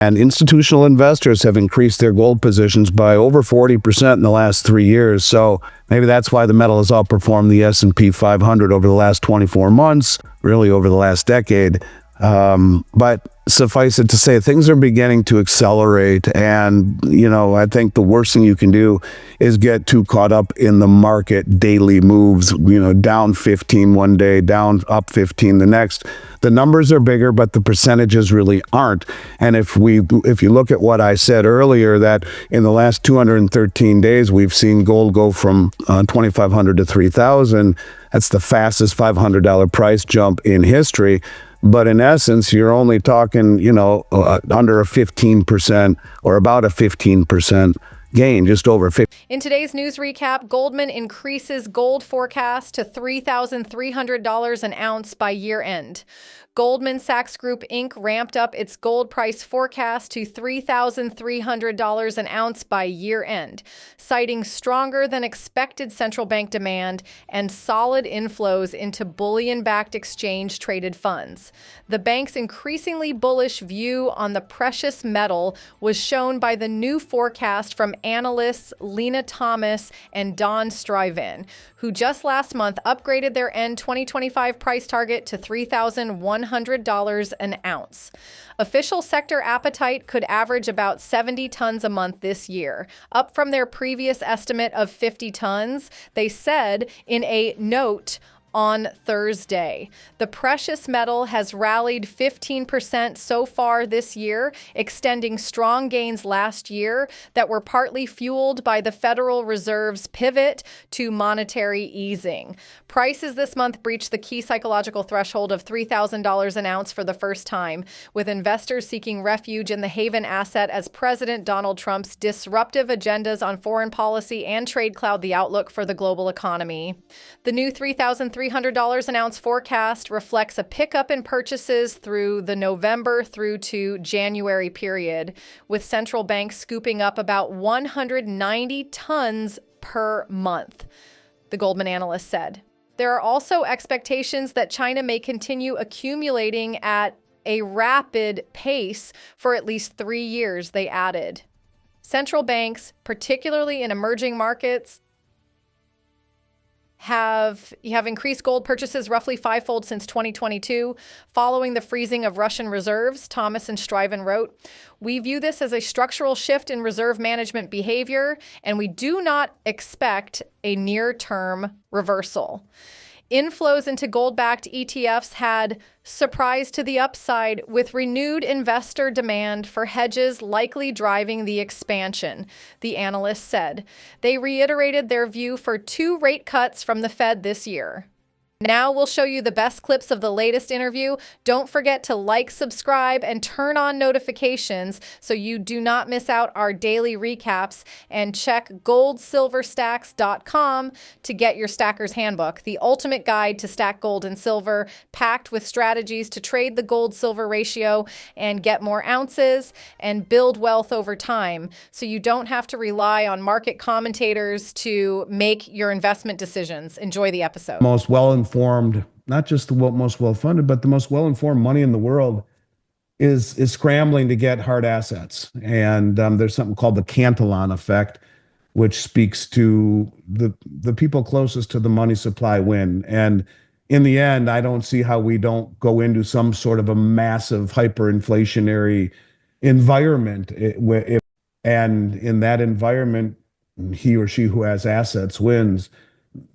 And institutional investors have increased their gold positions by over 40% in the last 3 years. So maybe that's why the metal has outperformed the S&P 500 over the last 24 months, really over the last decade. But suffice it to say, things are beginning to accelerate. And, I think the worst thing you can do is get too caught up in the market daily moves, down 15 one day, down up 15 the next. The numbers are bigger, but the percentages really aren't. And if you look at what I said earlier, that in the last 213 days, we've seen gold go from 2,500 to 3,000. That's the fastest $500 price jump in history. But in essence, you're only talking, under a 15% or about a 15% gain, just over 50. In today's news recap, Goldman increases gold forecast to $3,300 an ounce by year end. Goldman Sachs Group Inc. ramped up its gold price forecast to $3,300 an ounce by year end, citing stronger than expected central bank demand and solid inflows into bullion-backed exchange-traded funds. The bank's increasingly bullish view on the precious metal was shown by the new forecast from analysts Lena Thomas and Don Strivin, who just last month upgraded their end 2025 price target to $3,100 an ounce. Official sector appetite could average about 70 tons a month this year, up from their previous estimate of 50 tons, they said in a note on Thursday. The precious metal has rallied 15% so far this year, extending strong gains last year that were partly fueled by the Federal Reserve's pivot to monetary easing. Prices this month breached the key psychological threshold of $3,000 an ounce for the first time, with investors seeking refuge in the haven asset as President Donald Trump's disruptive agendas on foreign policy and trade cloud the outlook for the global economy. The new $3,300 an ounce forecast reflects a pickup in purchases through the November through to January period, with central banks scooping up about 190 tons per month, the Goldman analyst said. There are also expectations that China may continue accumulating at a rapid pace for at least 3 years, they added. Central banks, particularly in emerging markets, have increased gold purchases roughly fivefold since 2022, following the freezing of Russian reserves, Thomas and Strivin wrote. We view this as a structural shift in reserve management behavior, and we do not expect a near-term reversal. Inflows into gold-backed ETFs had surprised to the upside, with renewed investor demand for hedges likely driving the expansion, the analyst said. They reiterated their view for 2 rate cuts from the Fed this year. Now we'll show you the best clips of the latest interview. Don't forget to like, subscribe, and turn on notifications so you do not miss out our daily recaps. And check goldsilverstacks.com to get your Stacker's Handbook, the ultimate guide to stack gold and silver, packed with strategies to trade the gold-silver ratio and get more ounces and build wealth over time, so you don't have to rely on market commentators to make your investment decisions. Enjoy the episode. Most well-informed, not just the most well-funded, but the most well-informed money in the world is scrambling to get hard assets. And there's something called the Cantillon effect, which speaks to the people closest to the money supply win. And in the end, I don't see how we don't go into some sort of a massive hyperinflationary environment. And in that environment, he or she who has assets wins.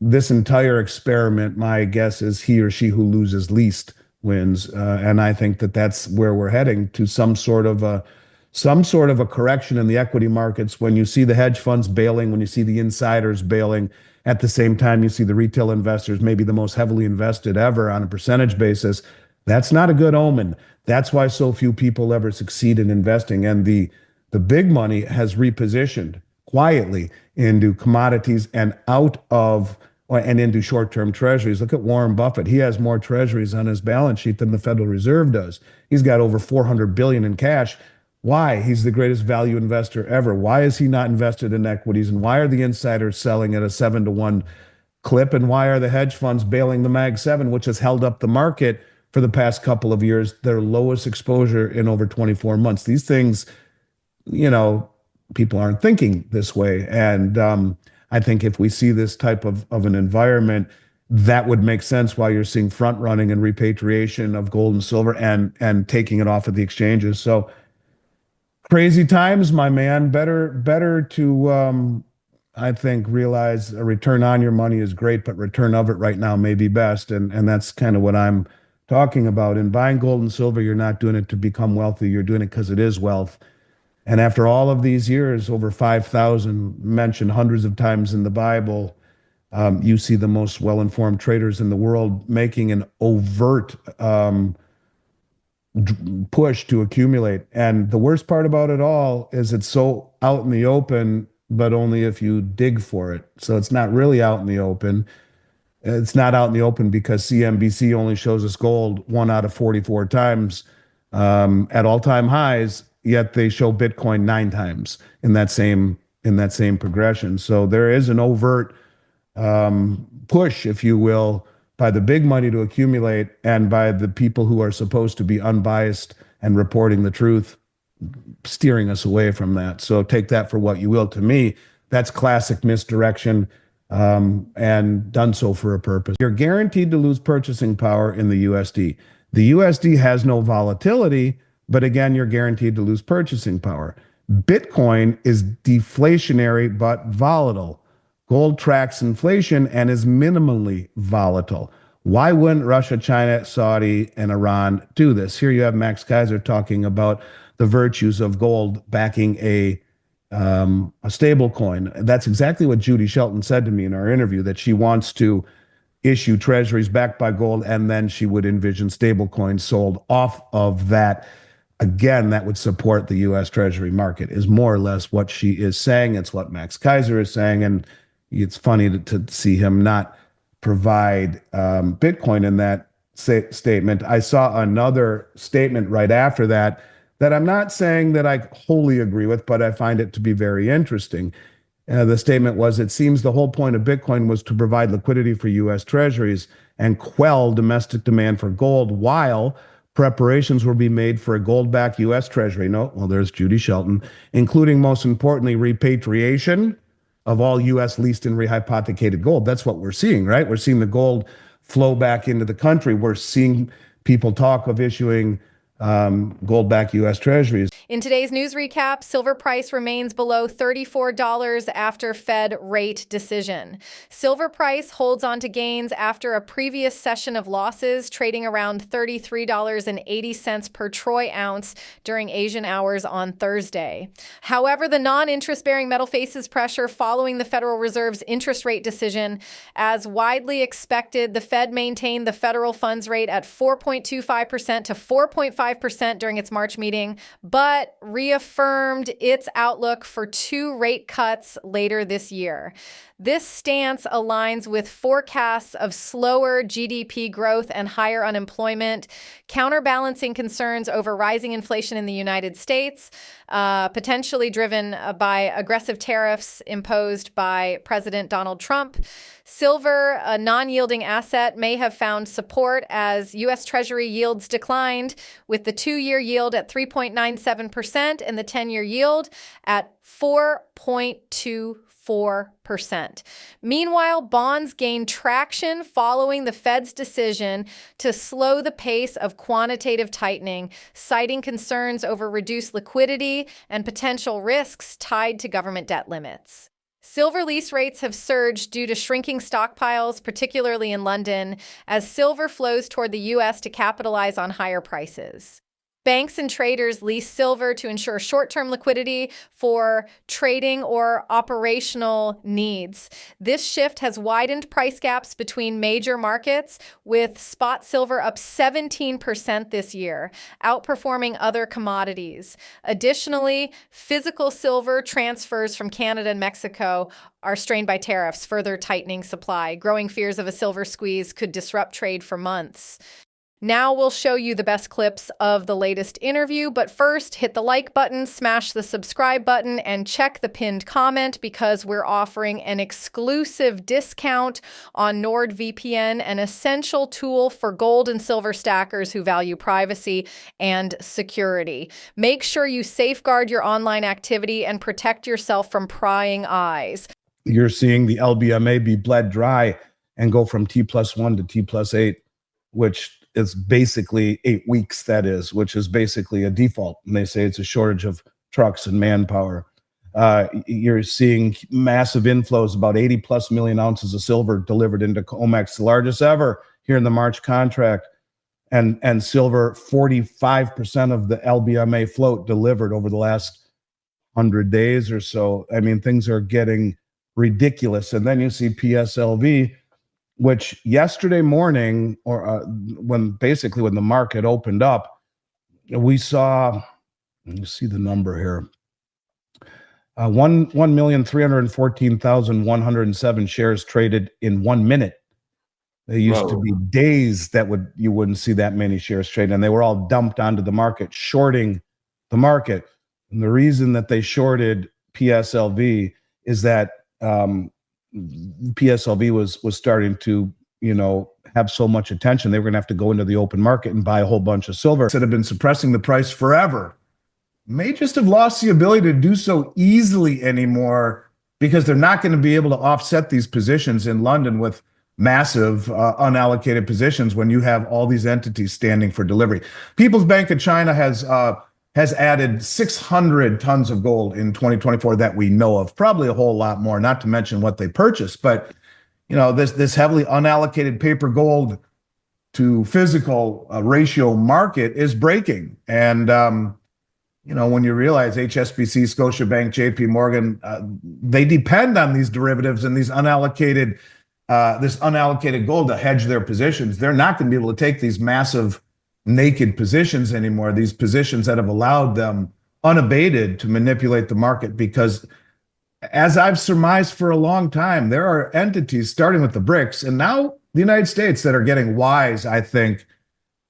This entire experiment, my guess is he or she who loses least wins. And I think that that's where we're heading, to some sort of a correction in the equity markets. When you see the hedge funds bailing, when you see the insiders bailing, at the same time you see the retail investors, maybe the most heavily invested ever on a percentage basis, that's not a good omen. That's why so few people ever succeed in investing. And the big money has repositioned quietly into commodities and into short-term treasuries. Look at Warren Buffett. He has more treasuries on his balance sheet than the Federal Reserve does. He's got over $400 billion in cash. Why? He's the greatest value investor ever. Why is he not invested in equities? And why are the insiders selling at a 7-to-1 clip? And why are the hedge funds bailing the Mag 7, which has held up the market for the past couple of years, their lowest exposure in over 24 months. These things, you know, people aren't thinking this way. And I think if we see this type of an environment, that would make sense while you're seeing front running and repatriation of gold and silver and taking it off of the exchanges. So crazy times, my man. Better to I think realize a return on your money is great, but return of it right now may be best. And that's kind of what I'm talking about. In buying gold and silver, you're not doing it to become wealthy. You're doing it because it is wealth. And after all of these years, over 5,000 mentioned hundreds of times in the Bible, you see the most well-informed traders in the world making an overt push to accumulate. And the worst part about it all is it's so out in the open, but only if you dig for it. So it's not really out in the open. It's not out in the open because CNBC only shows us gold 1 out of 44 times at all-time highs, yet they show Bitcoin 9 times in that same progression. So there is an overt push, if you will, by the big money to accumulate and by the people who are supposed to be unbiased and reporting the truth, steering us away from that. So take that for what you will. To me, that's classic misdirection and done so for a purpose. You're guaranteed to lose purchasing power in the USD. The USD has no volatility, but again, you're guaranteed to lose purchasing power. Bitcoin is deflationary but volatile. Gold tracks inflation and is minimally volatile. Why wouldn't Russia, China, Saudi, and Iran do this? Here you have Max Kaiser talking about the virtues of gold backing a stable coin. That's exactly what Judy Shelton said to me in our interview, that she wants to issue treasuries backed by gold, and then she would envision stable coins sold off of that. Again, that would support the U.S. Treasury market, is more or less what she is saying. It's what Max Kaiser is saying. And it's funny to see him not provide Bitcoin in that statement. I saw another statement right after that I'm not saying that I wholly agree with, but I find it to be very interesting. The statement was, it seems the whole point of Bitcoin was to provide liquidity for U.S. treasuries and quell domestic demand for gold while preparations will be made for a gold-backed U.S. treasury. No, well, there's Judy Shelton, including, most importantly, repatriation of all U.S. leased and rehypothecated gold. That's what we're seeing, right? We're seeing the gold flow back into the country. We're seeing people talk of issuing gold-backed U.S. treasuries. In today's news recap, silver price remains below $34 after Fed rate decision. Silver price holds on to gains after a previous session of losses, trading around $33.80 per troy ounce during Asian hours on Thursday. However, the non-interest-bearing metal faces pressure following the Federal Reserve's interest rate decision. As widely expected, the Fed maintained the federal funds rate at 4.25% to 4.5% during its March meeting, but reaffirmed its outlook for 2 rate cuts later this year. This stance aligns with forecasts of slower GDP growth and higher unemployment, counterbalancing concerns over rising inflation in the United States, potentially driven by aggressive tariffs imposed by President Donald Trump. Silver, a non-yielding asset, may have found support as U.S. Treasury yields declined, with the 2-year yield at 3.97% and the 10-year yield at 4.24%. Meanwhile, bonds gained traction following the Fed's decision to slow the pace of quantitative tightening, citing concerns over reduced liquidity and potential risks tied to government debt limits. Silver lease rates have surged due to shrinking stockpiles, particularly in London, as silver flows toward the U.S. to capitalize on higher prices. Banks and traders lease silver to ensure short-term liquidity for trading or operational needs. This shift has widened price gaps between major markets, with spot silver up 17% this year, outperforming other commodities. Additionally, physical silver transfers from Canada and Mexico are strained by tariffs, further tightening supply. Growing fears of a silver squeeze could disrupt trade for months. Now we'll show you the best clips of the latest interview, but first hit the like button, smash the subscribe button, and check the pinned comment because we're offering an exclusive discount on NordVPN, an essential tool for gold and silver stackers who value privacy and security. Make sure you safeguard your online activity and protect yourself from prying eyes. You're seeing the LBMA be bled dry and go from T+1 to T+8, which is basically 8 weeks, that is, which is basically a default. And they say it's a shortage of trucks and manpower. You're seeing massive inflows, about 80 plus million ounces of silver delivered into COMEX, the largest ever here in the March contract. And silver, 45% of the LBMA float delivered over the last 100 days or so. I mean, things are getting ridiculous. And then you see PSLV, which yesterday morning, or when the market opened up, we saw, you see the number here, 1,314,107 shares traded in 1 minute. There used to be days that you wouldn't see that many shares traded, and they were all dumped onto the market, shorting the market. And the reason that they shorted PSLV is that PSLV was starting to, have so much attention. They were going to have to go into the open market and buy a whole bunch of silver that have been suppressing the price forever. May just have lost the ability to do so easily anymore because they're not going to be able to offset these positions in London with massive unallocated positions when you have all these entities standing for delivery. People's Bank of China has added 600 tons of gold in 2024 that we know of, probably a whole lot more, not to mention what they purchased. But, this heavily unallocated paper gold to physical ratio market is breaking. And, when you realize HSBC, Scotiabank, JP Morgan, they depend on these derivatives and these unallocated gold to hedge their positions, they're not going to be able to take these massive naked positions anymore, these positions that have allowed them unabated to manipulate the market. Because as I've surmised for a long time, there are entities starting with the BRICS and now the United States that are getting wise, I think,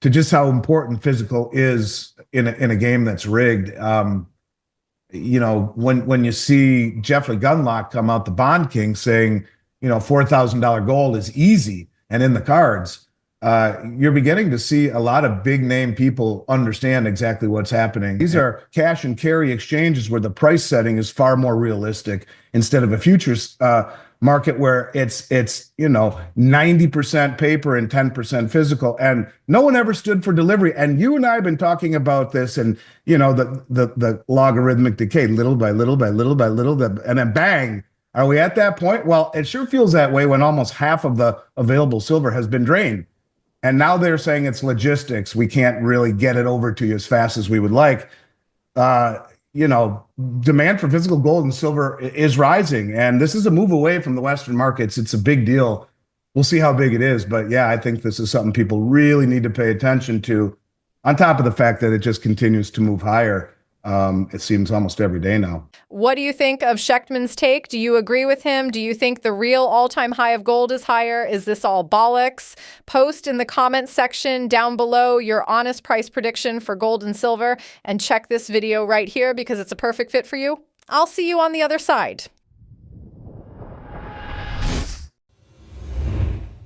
to just how important physical is in a game that's rigged. When you see Jeffrey Gundlach come out, the bond king, saying, $4,000 gold is easy and in the cards, you're beginning to see a lot of big name people understand exactly what's happening. These are cash and carry exchanges where the price setting is far more realistic instead of a futures market where it's 90% paper and 10% physical, and no one ever stood for delivery. And you and I have been talking about this, and the logarithmic decay, little by little by little by little, and then bang. Are we at that point? Well, it sure feels that way when almost half of the available silver has been drained. And now they're saying it's logistics. We can't really get it over to you as fast as we would like. Demand for physical gold and silver is rising. And this is a move away from the Western markets. It's a big deal. We'll see how big it is. But yeah, I think this is something people really need to pay attention to, on top of the fact that it just continues to move higher. It seems almost every day now. What do you think of Schectman's take? Do you agree with him? Do you think the real all-time high of gold is higher? Is this all bollocks? Post in the comments section down below your honest price prediction for gold and silver, and check this video right here because it's a perfect fit for you. I'll see you on the other side.